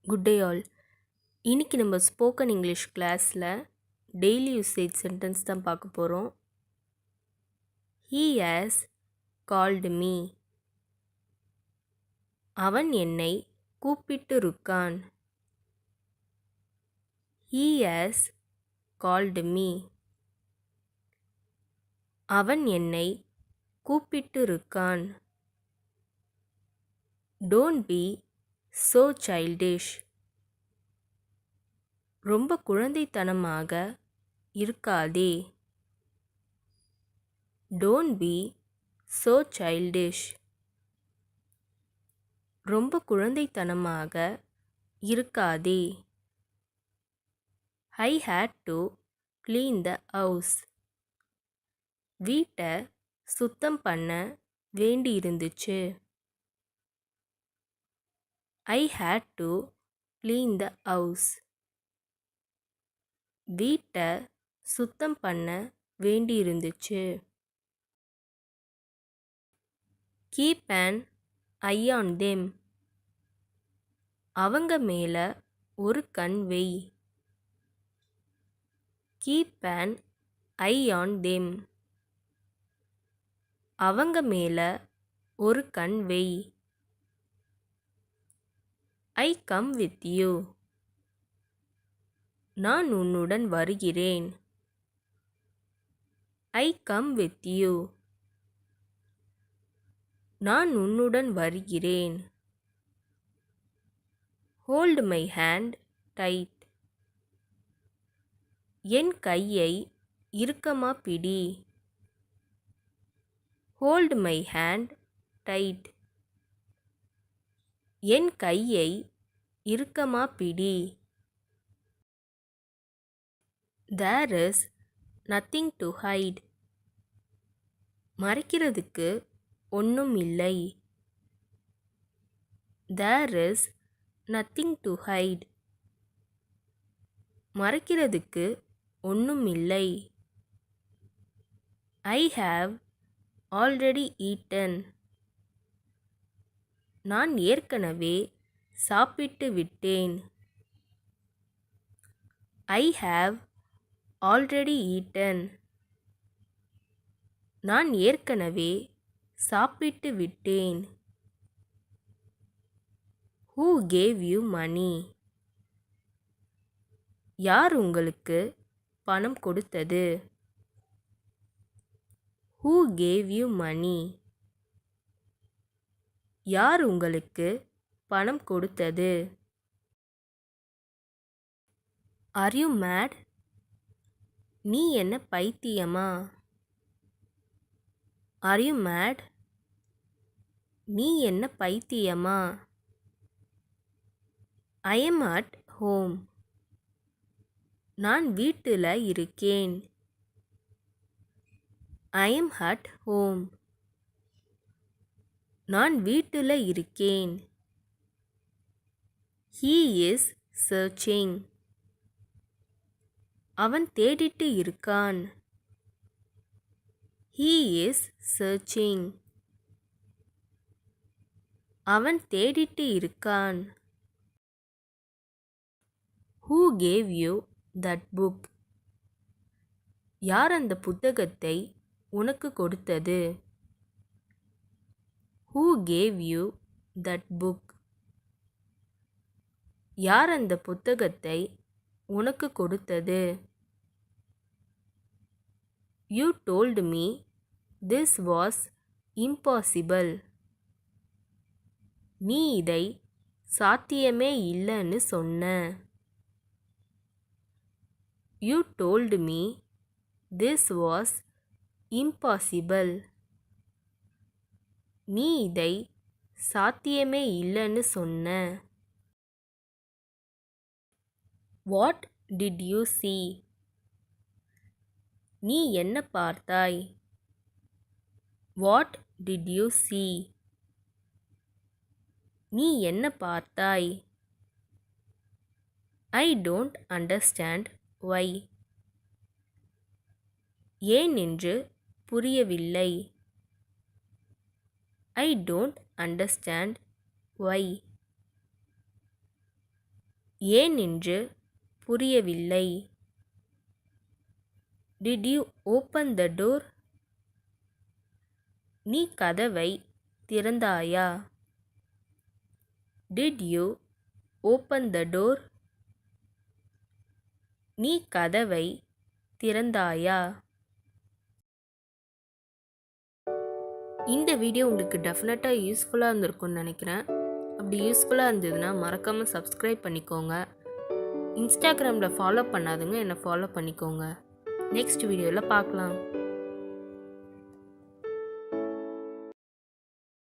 Good day all. இன்னைக்கு நம்ம spoken English கிளாஸில் டெய்லி யூசேஜ் சென்டென்ஸ் தான் பார்க்க போகிறோம். He has called me. அவன் என்னை கூப்பிட்டிருக்கான். He has called me. அவன் என்னை கூப்பிட்டிருக்கான். Don't be so childish. ரொம்ப குழந்தைத்தனமாக இருக்காதே. Don't be so childish. ரொம்ப குழந்தைத்தனமாக இருக்காதே. I had to clean the house. வீட்டை சுத்தம் பண்ண வேண்டியிருந்துச்சு. I had to clean the house. வீட்டை சுத்தம் பண்ண வேண்டியிருந்துச்சு. Keep an eye on them. அவங்க மேல ஒரு கண் வை. Keep an eye on them. அவங்க மேல ஒரு கண் வை. I come with you. நான் உன்னுடன் வருகிறேன். I come with you. நான் உன்னுடன் வருகிறேன். Hold my hand tight. என் கையை இறுக்கமா பிடி. Hold my hand tight. என் கையை இறுக்கமா பிடி. There is nothing to hide. மறைக்கிறதுக்கு ஒன்றும் இல்லை. There is nothing to hide. மறைக்கிறதுக்கு ஒன்றும் இல்லை. I have already eaten. நான் ஏற்கனவே சாப்பிட்டு விட்டேன். I have already eaten. நான் ஏற்கனவே சாப்பிட்டு விட்டேன். Who gave you money? யார் உங்களுக்கு பணம் கொடுத்தது? Who gave you money? யார் உங்களுக்கு பணம் கொடுத்தது? Are you mad? நீ என்ன பைத்தியமா? Are you mad? நீ என்ன பைத்தியமா? I am at home. நான் வீட்டில் இருக்கேன். I am at home. நான் வீட்டில் இருக்கேன். He is searching. அவன் தேடிட்டு இருக்கான். He is searching. அவன் தேடிட்டு இருக்கான். Who gave you that book? யார் அந்த புத்தகத்தை உனக்கு கொடுத்தது? Who gave you that book? யார் அந்த புத்தகத்தை உனக்கு கொடுத்தது? You told me this was impossible. நீ இதை சாத்தியமே இல்லைன்னு சொன்ன. You told me this was impossible. நீ இதை சாத்தியமே இல்லைன்னு சொன்ன. What did you see? நீ என்ன பார்த்தாய்? What did you see? நீ என்ன பார்த்தாய்? I don't understand why. ஏன் என்று புரியவில்லை. I don't understand why. ஏன் என்று புரியவில்லை. Did you open the door? நீ கதவை திறந்தாயா? Did you open the door? நீ கதவை திறந்தாயா? இந்த வீடியோ உங்களுக்கு டெஃபினட்டாக யூஸ்ஃபுல்லாக இருந்திருக்கும்னு நினைக்கிறேன். அப்படி யூஸ்ஃபுல்லாக இருந்ததுன்னா மறக்காமல் சப்ஸ்கிரைப் பண்ணிக்கோங்க. இன்ஸ்டாகிராமில் ஃபாலோ பண்ணாதுங்க, என்னை ஃபாலோ பண்ணிக்கோங்க. நெக்ஸ்ட் வீடியோவில் பார்க்கலாம்.